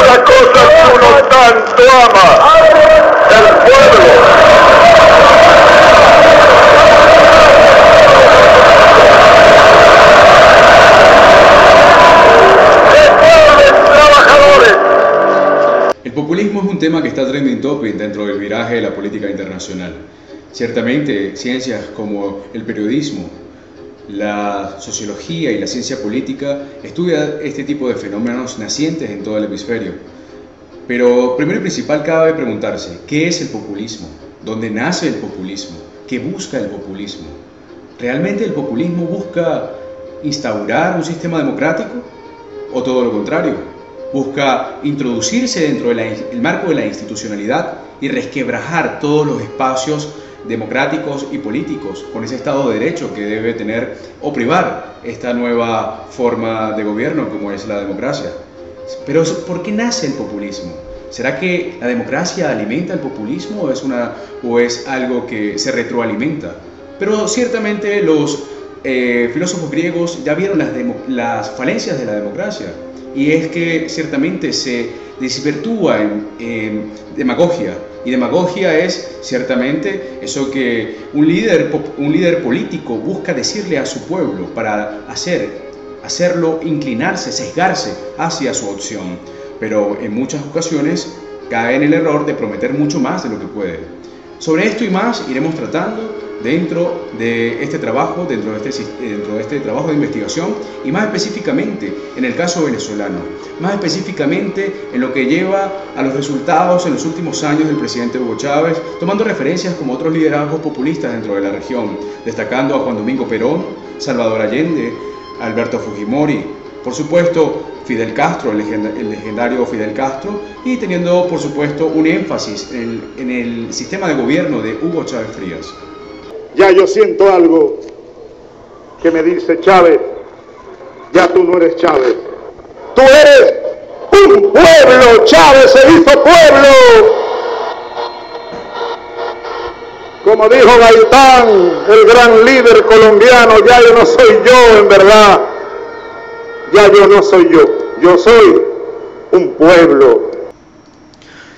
una cosa que uno tanto ama, el pueblo. El populismo es un tema que está trending topic dentro del viraje de la política internacional. Ciertamente, ciencias como el periodismo, la sociología y la ciencia política estudian este tipo de fenómenos nacientes en todo el hemisferio. Pero primero y principal cabe preguntarse, ¿qué es el populismo? ¿Dónde nace el populismo? ¿Qué busca el populismo? ¿Realmente el populismo busca instaurar un sistema democrático? ¿O todo lo contrario? Busca introducirse dentro del marco de la institucionalidad y resquebrajar todos los espacios democráticos y políticos con ese Estado de Derecho que debe tener o privar esta nueva forma de gobierno como es la democracia. Pero ¿por qué nace el populismo? ¿Será que la democracia alimenta el populismo o es algo que se retroalimenta? Pero ciertamente los filósofos griegos ya vieron las falencias de la democracia. Y es que ciertamente se desvirtúa en demagogia. Y demagogia es ciertamente eso que un líder político busca decirle a su pueblo para hacerlo inclinarse, sesgarse hacia su opción. Pero en muchas ocasiones cae en el error de prometer mucho más de lo que puede. Sobre esto y más iremos tratando dentro de este trabajo, dentro de este trabajo de investigación y más específicamente en el caso venezolano, más específicamente en lo que lleva a los resultados en los últimos años del presidente Hugo Chávez, tomando referencias como otros liderazgos populistas dentro de la región, destacando a Juan Domingo Perón, Salvador Allende, Alberto Fujimori, por supuesto Fidel Castro, el legendario Fidel Castro, y teniendo por supuesto un énfasis en el sistema de gobierno de Hugo Chávez Frías. Ya yo siento algo que me dice: Chávez, ya tú no eres Chávez. Tú eres un pueblo. Chávez se hizo pueblo. Como dijo Gaitán, el gran líder colombiano, ya yo no soy yo en verdad. Ya yo no soy yo. Yo soy un pueblo.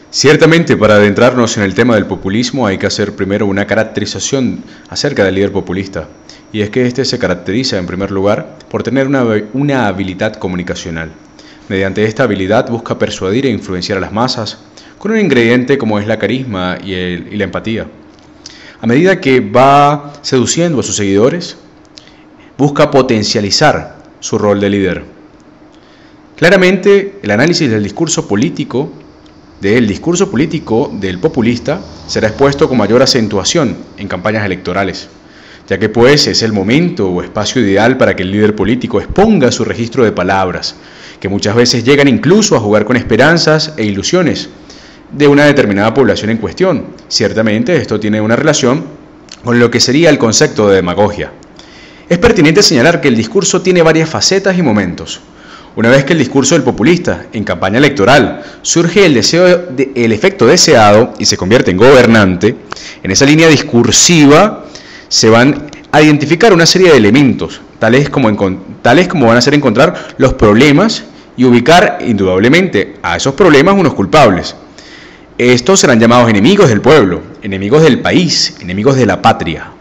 Ciertamente, para adentrarnos en el tema del populismo hay que hacer primero una caracterización acerca del líder populista, y es que este se caracteriza en primer lugar por tener una habilidad comunicacional. Mediante esta habilidad busca persuadir e influenciar a las masas con un ingrediente como es la carisma y la empatía. A medida que va seduciendo a sus seguidores, busca potencializar su rol de líder. Claramente, el análisis del discurso político del populista será expuesto con mayor acentuación en campañas electorales, ya que pues es el momento o espacio ideal para que el líder político exponga su registro de palabras, que muchas veces llegan incluso a jugar con esperanzas e ilusiones de una determinada población en cuestión. Ciertamente esto tiene una relación con lo que sería el concepto de demagogia. Es pertinente señalar que el discurso tiene varias facetas y momentos. Una vez que el discurso del populista en campaña electoral surge el efecto deseado y se convierte en gobernante, en esa línea discursiva se van a identificar una serie de elementos, tales como van a ser encontrar los problemas y ubicar indudablemente a esos problemas unos culpables. Estos serán llamados enemigos del pueblo, enemigos del país, enemigos de la patria.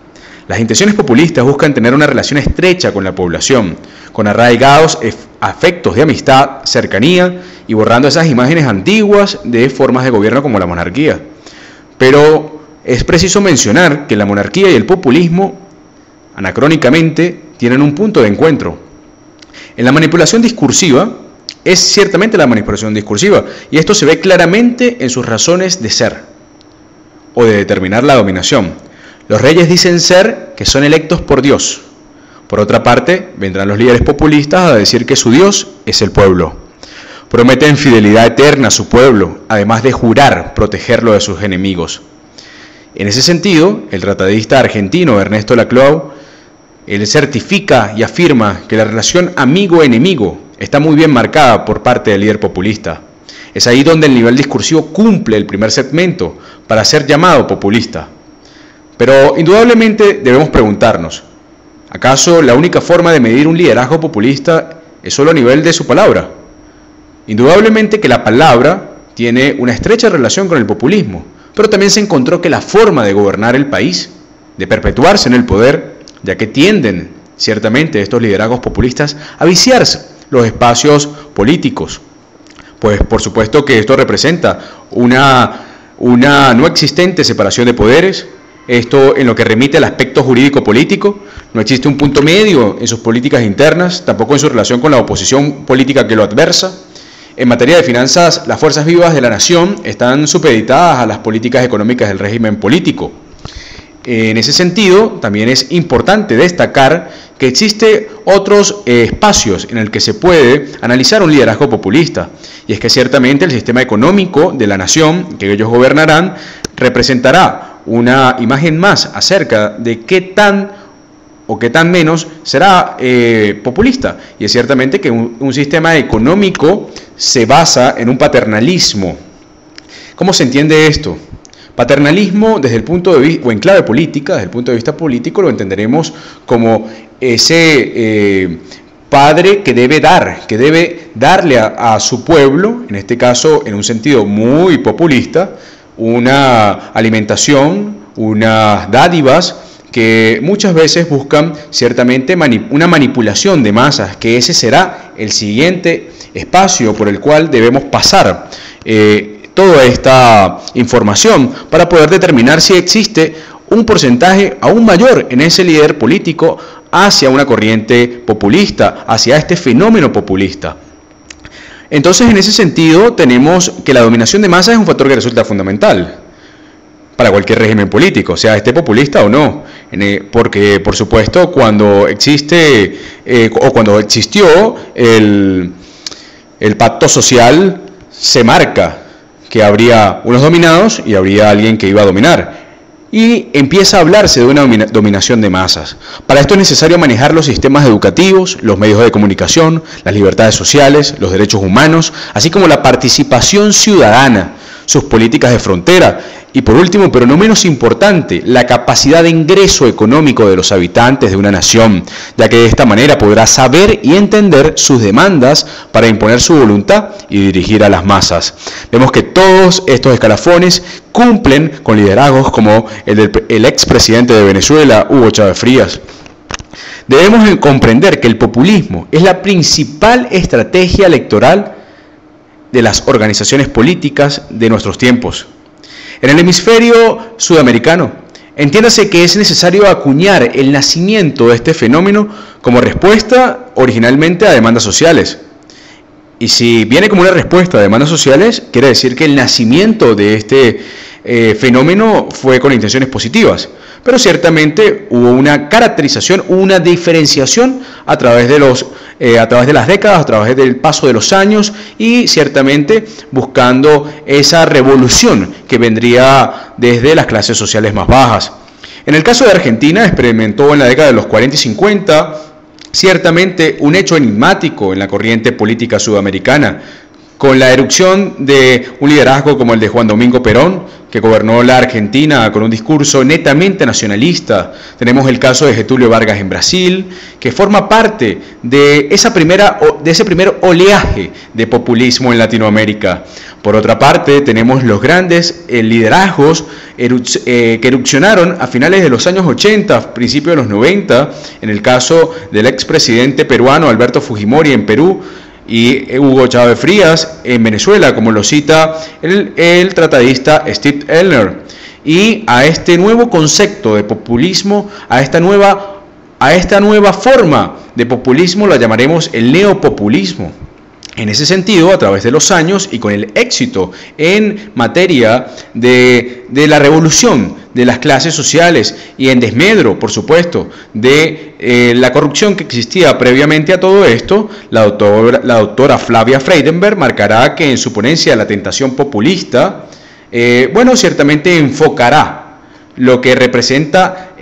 Las intenciones populistas buscan tener una relación estrecha con la población, con arraigados afectos de amistad, cercanía y borrando esas imágenes antiguas de formas de gobierno como la monarquía. Pero es preciso mencionar que la monarquía y el populismo, anacrónicamente, tienen un punto de encuentro. En la manipulación discursiva, es ciertamente la manipulación discursiva, y esto se ve claramente en sus razones de ser o de determinar la dominación. Los reyes dicen ser que son electos por Dios. Por otra parte, vendrán los líderes populistas a decir que su Dios es el pueblo. Prometen fidelidad eterna a su pueblo, además de jurar protegerlo de sus enemigos. En ese sentido, el tratadista argentino Ernesto Laclau, él certifica y afirma que la relación amigo-enemigo está muy bien marcada por parte del líder populista. Es ahí donde el nivel discursivo cumple el primer segmento para ser llamado populista. Pero indudablemente debemos preguntarnos, ¿acaso la única forma de medir un liderazgo populista es solo a nivel de su palabra? Indudablemente que la palabra tiene una estrecha relación con el populismo, pero también se encontró que la forma de gobernar el país, de perpetuarse en el poder, ya que tienden ciertamente estos liderazgos populistas a viciarse los espacios políticos, pues por supuesto que esto representa una no existente separación de poderes. Esto en lo que remite al aspecto jurídico-político. No existe un punto medio en sus políticas internas, tampoco en su relación con la oposición política que lo adversa. En materia de finanzas, las fuerzas vivas de la nación están supeditadas a las políticas económicas del régimen político. En ese sentido, también es importante destacar que existen otros espacios en el que se puede analizar un liderazgo populista, y es que ciertamente el sistema económico de la nación que ellos gobernarán representará una imagen más acerca de qué tan o qué tan menos será populista. Y es ciertamente que un sistema económico se basa en un paternalismo. ¿Cómo se entiende esto? Paternalismo desde el punto de vista, o en clave política, desde el punto de vista político, lo entenderemos como ese padre que debe darle a su pueblo, en este caso en un sentido muy populista, una alimentación, unas dádivas que muchas veces buscan ciertamente una manipulación de masas, que ese será el siguiente espacio por el cual debemos pasar toda esta información para poder determinar si existe un porcentaje aún mayor en ese líder político hacia una corriente populista, hacia este fenómeno populista. Entonces, en ese sentido, tenemos que la dominación de masas es un factor que resulta fundamental para cualquier régimen político, sea esté populista o no, porque, por supuesto, cuando existe o cuando existió el pacto social, se marca que habría unos dominados y habría alguien que iba a dominar. Y empieza a hablarse de una dominación de masas. Para esto es necesario manejar los sistemas educativos, los medios de comunicación, las libertades sociales, los derechos humanos, así como la participación ciudadana, sus políticas de frontera y, por último, pero no menos importante, la capacidad de ingreso económico de los habitantes de una nación, ya que de esta manera podrá saber y entender sus demandas para imponer su voluntad y dirigir a las masas. Vemos que todos estos escalafones cumplen con liderazgos como el expresidente de Venezuela, Hugo Chávez Frías. Debemos comprender que el populismo es la principal estrategia electoral de las organizaciones políticas de nuestros tiempos. En el hemisferio sudamericano, entiéndase que es necesario acuñar el nacimiento de este fenómeno como respuesta originalmente a demandas sociales. Y si viene como una respuesta a demandas sociales, quiere decir que el nacimiento de este fenómeno fue con intenciones positivas. Pero ciertamente hubo una caracterización, una diferenciación a través de las décadas, a través del paso de los años y ciertamente buscando esa revolución que vendría desde las clases sociales más bajas. En el caso de Argentina, experimentó en la década de los 40 y 50 ciertamente un hecho enigmático en la corriente política sudamericana, con la erupción de un liderazgo como el de Juan Domingo Perón, que gobernó la Argentina con un discurso netamente nacionalista. Tenemos el caso de Getúlio Vargas en Brasil, que forma parte de ese primer oleaje de populismo en Latinoamérica. Por otra parte, tenemos los grandes liderazgos que erupcionaron a finales de los años 80, principios de los 90, en el caso del expresidente peruano Alberto Fujimori en Perú, y Hugo Chávez Frías en Venezuela, como lo cita el tratadista Steve Elner. Y a este nuevo concepto de populismo, a esta nueva forma de populismo la llamaremos el neopopulismo. En ese sentido, a través de los años y con el éxito en materia de la revolución de las clases sociales y en desmedro, por supuesto, de la corrupción que existía previamente a todo esto, la doctora Flavia Freidenberg marcará que en su ponencia La tentación populista, ciertamente enfocará lo que representa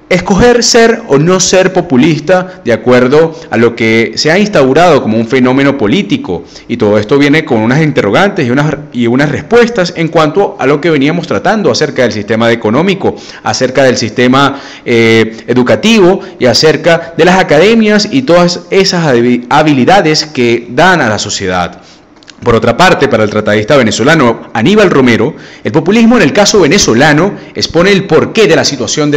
escoger ser o no ser populista de acuerdo a lo que se ha instaurado como un fenómeno político, y todo esto viene con unas interrogantes y unas respuestas en cuanto a lo que veníamos tratando acerca del sistema económico, acerca del sistema educativo y acerca de las academias y todas esas habilidades que dan a la sociedad. Por otra parte, para el tratadista venezolano Aníbal Romero, el populismo en el caso venezolano expone el porqué de la situación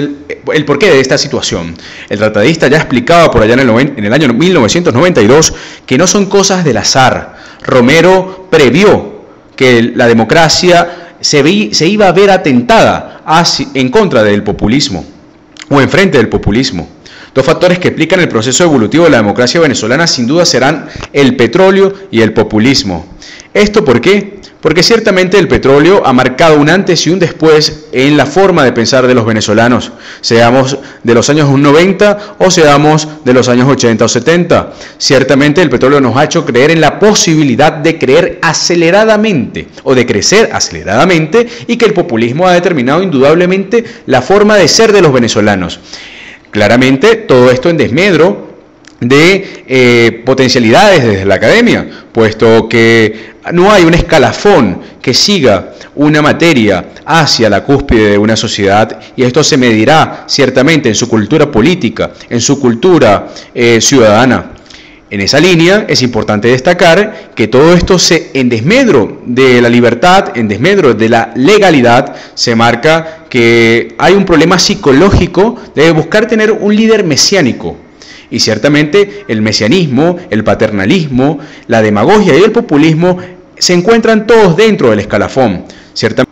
el porqué de esta situación. El tratadista ya explicaba por allá en el año 1992 que no son cosas del azar. Romero previó que la democracia se iba a ver atentada en contra del populismo o en frente del populismo. Dos factores que explican el proceso evolutivo de la democracia venezolana sin duda serán el petróleo y el populismo. ¿Esto por qué? Porque ciertamente el petróleo ha marcado un antes y un después en la forma de pensar de los venezolanos, seamos de los años 90 o seamos de los años 80 o 70. Ciertamente el petróleo nos ha hecho creer en la posibilidad de creer aceleradamente o de crecer aceleradamente, y que el populismo ha determinado indudablemente la forma de ser de los venezolanos. Claramente todo esto en desmedro de potencialidades desde la academia, puesto que no hay un escalafón que siga una materia hacia la cúspide de una sociedad, y esto se medirá ciertamente en su cultura política, en su cultura ciudadana. En esa línea es importante destacar que todo esto en desmedro de la libertad, en desmedro de la legalidad, se marca que hay un problema psicológico de buscar tener un líder mesiánico. Y ciertamente el mesianismo, el paternalismo, la demagogia y el populismo se encuentran todos dentro del escalafón. Ciertamente,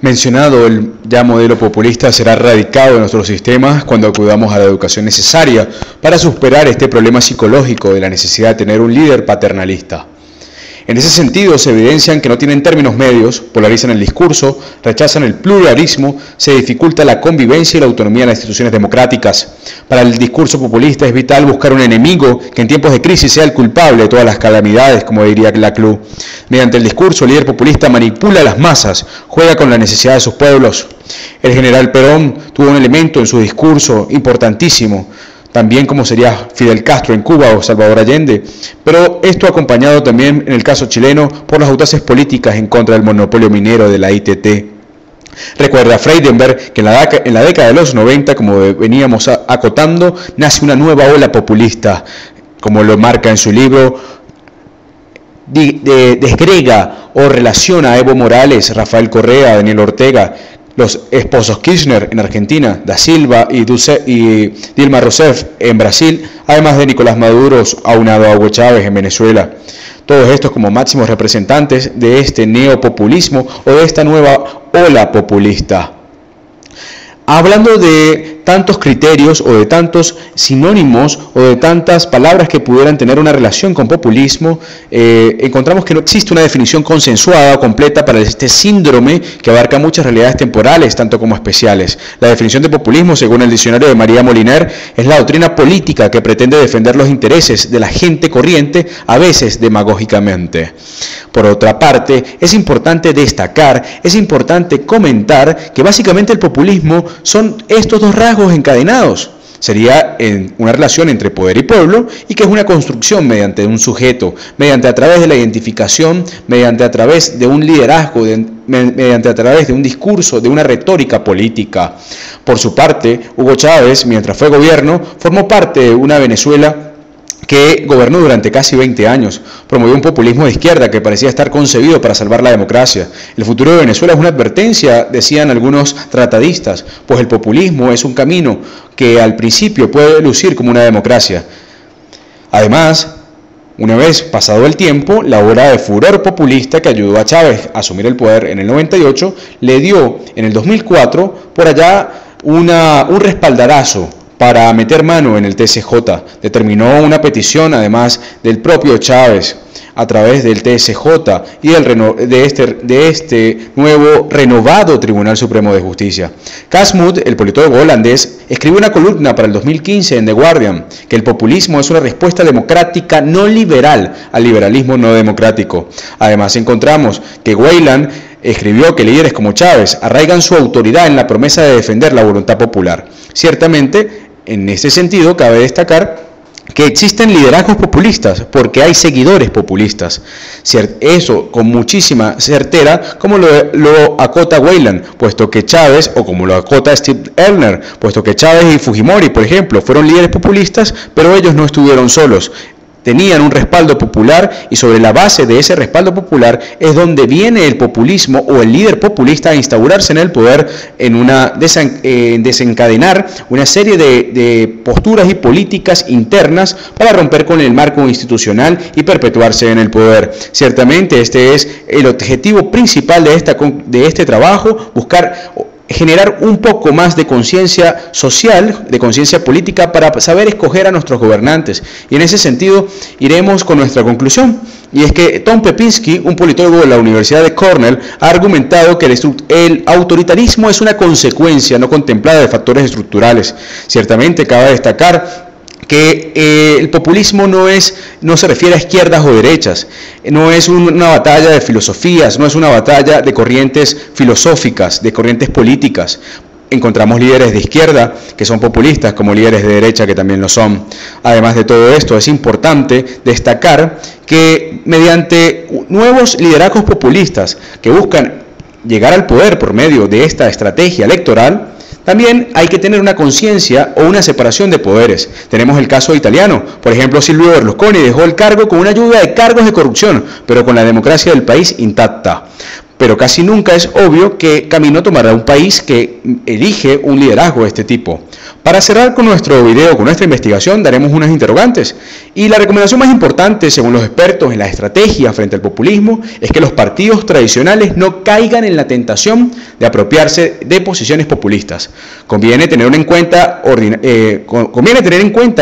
mencionado el ya modelo populista será erradicado de nuestros sistemas cuando acudamos a la educación necesaria para superar este problema psicológico de la necesidad de tener un líder paternalista. En ese sentido, se evidencian que no tienen términos medios, polarizan el discurso, rechazan el pluralismo, se dificulta la convivencia y la autonomía de las instituciones democráticas. Para el discurso populista es vital buscar un enemigo que en tiempos de crisis sea el culpable de todas las calamidades, como diría Laclau. Mediante el discurso, el líder populista manipula a las masas, juega con la necesidad de sus pueblos. El general Perón tuvo un elemento en su discurso importantísimo, también como sería Fidel Castro en Cuba o Salvador Allende, pero esto acompañado también en el caso chileno por las audaces políticas en contra del monopolio minero de la ITT. Recuerda Freidenberg que en la década de los 90, como veníamos acotando, nace una nueva ola populista, como lo marca en su libro, desgrega o relaciona a Evo Morales, Rafael Correa, Daniel Ortega, los esposos Kirchner en Argentina, Da Silva y Dilma Rousseff en Brasil, además de Nicolás Maduro aunado a Hugo Chávez en Venezuela. Todos estos como máximos representantes de este neopopulismo o de esta nueva ola populista. Hablando de tantos criterios o de tantos sinónimos o de tantas palabras que pudieran tener una relación con populismo, encontramos que no existe una definición consensuada o completa para este síndrome que abarca muchas realidades temporales, tanto como especiales. La definición de populismo, según el diccionario de María Moliner, es la doctrina política que pretende defender los intereses de la gente corriente, a veces demagógicamente. Por otra parte, es importante destacar, es importante comentar que básicamente el populismo son estos dos rasgos encadenados. Sería una relación entre poder y pueblo, y que es una construcción mediante un sujeto, mediante a través de la identificación, mediante a través de un liderazgo, mediante a través de un discurso, de una retórica política. Por su parte, Hugo Chávez, mientras fue gobierno, formó parte de una Venezuela que gobernó durante casi 20 años, promovió un populismo de izquierda que parecía estar concebido para salvar la democracia. El futuro de Venezuela es una advertencia, decían algunos tratadistas, pues el populismo es un camino que al principio puede lucir como una democracia. Además, una vez pasado el tiempo, la ola de furor populista que ayudó a Chávez a asumir el poder en el 98, le dio en el 2004 por allá un respaldarazo para meter mano en el TSJ. Determinó una petición, además del propio Chávez, a través del TSJ y de este nuevo renovado Tribunal Supremo de Justicia. Casmut, el politólogo holandés, escribió una columna para el 2015 en The Guardian, que el populismo es una respuesta democrática no liberal al liberalismo no democrático. Además encontramos que Weyland escribió que líderes como Chávez arraigan su autoridad en la promesa de defender la voluntad popular. Ciertamente, en este sentido, cabe destacar que existen liderazgos populistas porque hay seguidores populistas. Eso con muchísima certera, como lo acota Weyland, puesto que Chávez, o como lo acota Steve Elner, puesto que Chávez y Fujimori, por ejemplo, fueron líderes populistas, pero ellos no estuvieron solos. Tenían un respaldo popular y sobre la base de ese respaldo popular es donde viene el populismo o el líder populista a instaurarse en el poder en desencadenar una serie de posturas y políticas internas para romper con el marco institucional y perpetuarse en el poder. Ciertamente este es el objetivo principal de este trabajo, buscar generar un poco más de conciencia social, de conciencia política para saber escoger a nuestros gobernantes. Y en ese sentido iremos con nuestra conclusión. Y es que Tom Pepinski, un politólogo de la Universidad de Cornell, ha argumentado que el autoritarismo es una consecuencia no contemplada de factores estructurales. Ciertamente cabe destacar que el populismo no se refiere a izquierdas o derechas, no es una batalla de filosofías, no es una batalla de corrientes filosóficas, de corrientes políticas. Encontramos líderes de izquierda que son populistas, como líderes de derecha que también lo son. Además de todo esto, es importante destacar que mediante nuevos liderazgos populistas que buscan llegar al poder por medio de esta estrategia electoral, también hay que tener una conciencia o una separación de poderes. Tenemos el caso italiano. Por ejemplo, Silvio Berlusconi dejó el cargo con una lluvia de cargos de corrupción, pero con la democracia del país intacta. Pero casi nunca es obvio qué camino tomará un país que elige un liderazgo de este tipo. Para cerrar con nuestro video, con nuestra investigación, daremos unas interrogantes. Y la recomendación más importante, según los expertos en la estrategia frente al populismo, es que los partidos tradicionales no caigan en la tentación de apropiarse de posiciones populistas. Conviene tener en cuenta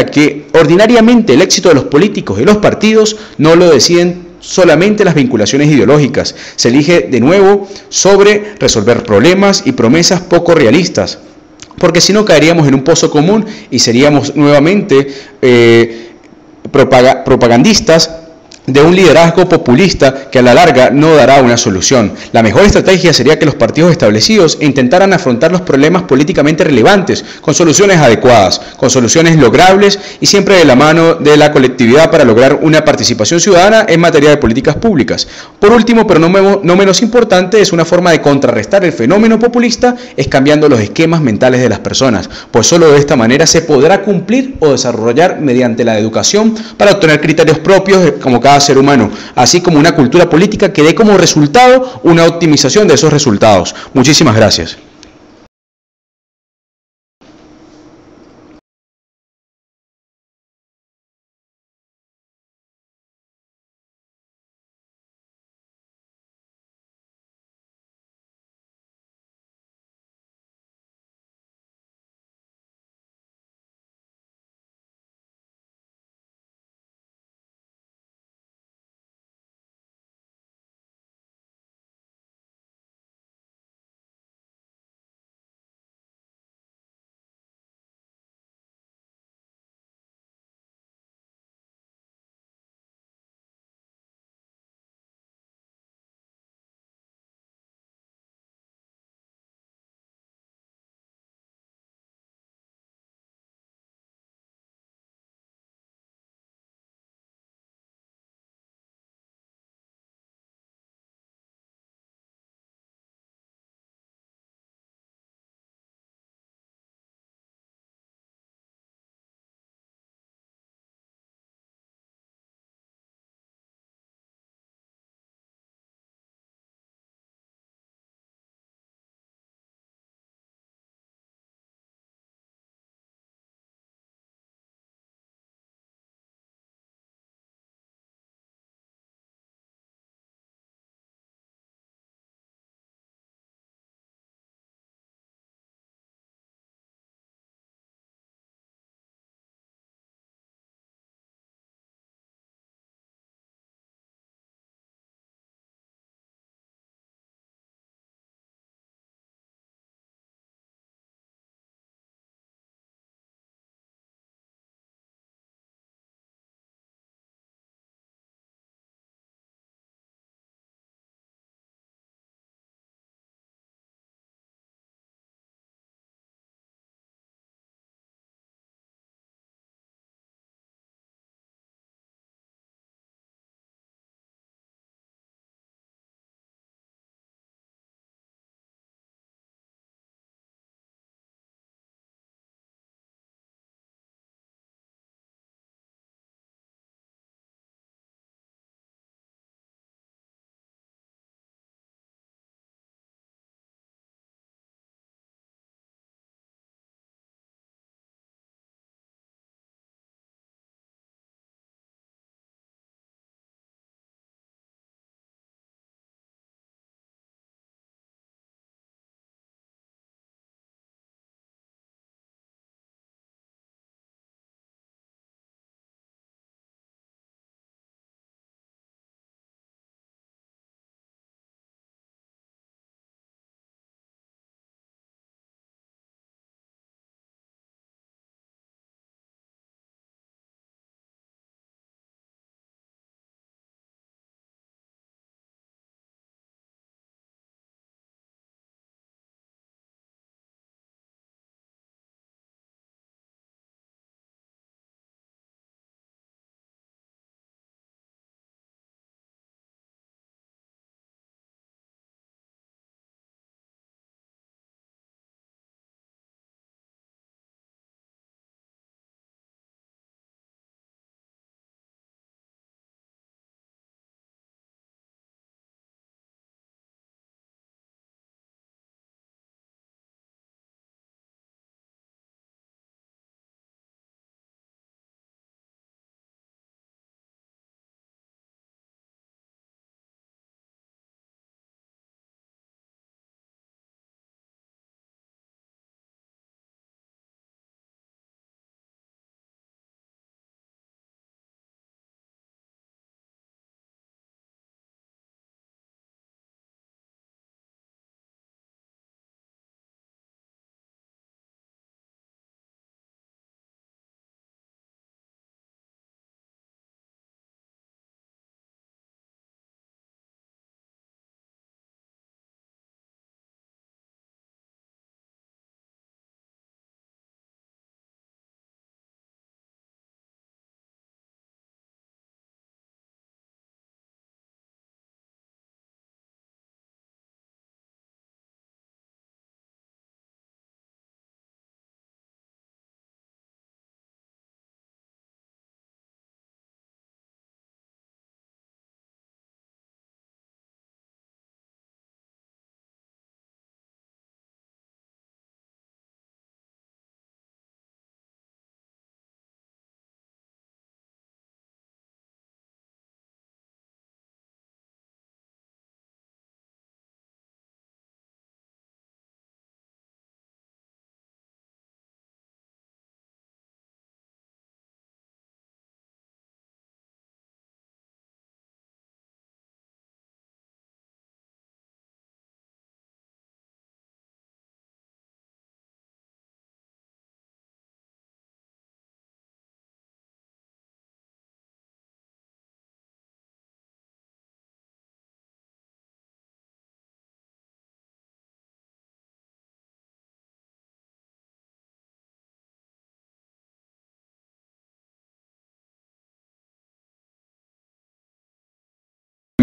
que ordinariamente el éxito de los políticos y los partidos no lo deciden solamente las vinculaciones ideológicas. Se elige de nuevo sobre resolver problemas y promesas poco realistas, porque si no caeríamos en un pozo común y seríamos nuevamente propagandistas de un liderazgo populista que a la larga no dará una solución. La mejor estrategia sería que los partidos establecidos intentaran afrontar los problemas políticamente relevantes con soluciones adecuadas, con soluciones logrables y siempre de la mano de la colectividad para lograr una participación ciudadana en materia de políticas públicas. Por último, pero no menos importante, es una forma de contrarrestar el fenómeno populista, es cambiando los esquemas mentales de las personas, pues solo de esta manera se podrá cumplir o desarrollar mediante la educación para obtener criterios propios como cada ser humano, así como una cultura política que dé como resultado una optimización de esos resultados. Muchísimas gracias.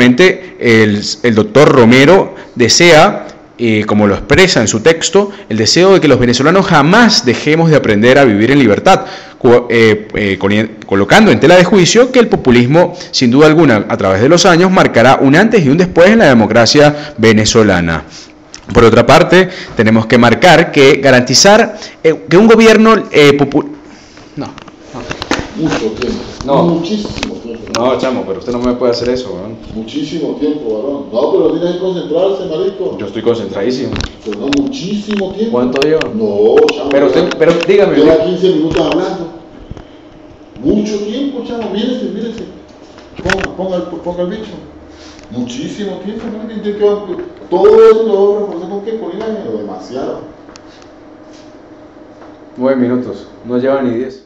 El doctor Romero desea, como lo expresa en su texto, el deseo de que los venezolanos jamás dejemos de aprender a vivir en libertad, colocando en tela de juicio que el populismo, sin duda alguna, a través de los años, marcará un antes y un después en la democracia venezolana. Por otra parte, tenemos que marcar que garantizar que un gobierno Mucho tiempo. No. Muchísimo tiempo. No, chamo, pero usted no me puede hacer eso, ¿no? Muchísimo tiempo, varón. No, pero tiene que concentrarse, marico. Yo estoy concentradísimo. Pero no, muchísimo tiempo. ¿Cuánto lleva? No, chamo. Pero dígame. Lleva 15 minutos hablando. Mucho tiempo, chamo. Mírese. Ponga el bicho. Muchísimo tiempo, ¿no? Todo eso lo voy a reforzar con qué, con demasiado. 9 minutos. No lleva ni 10.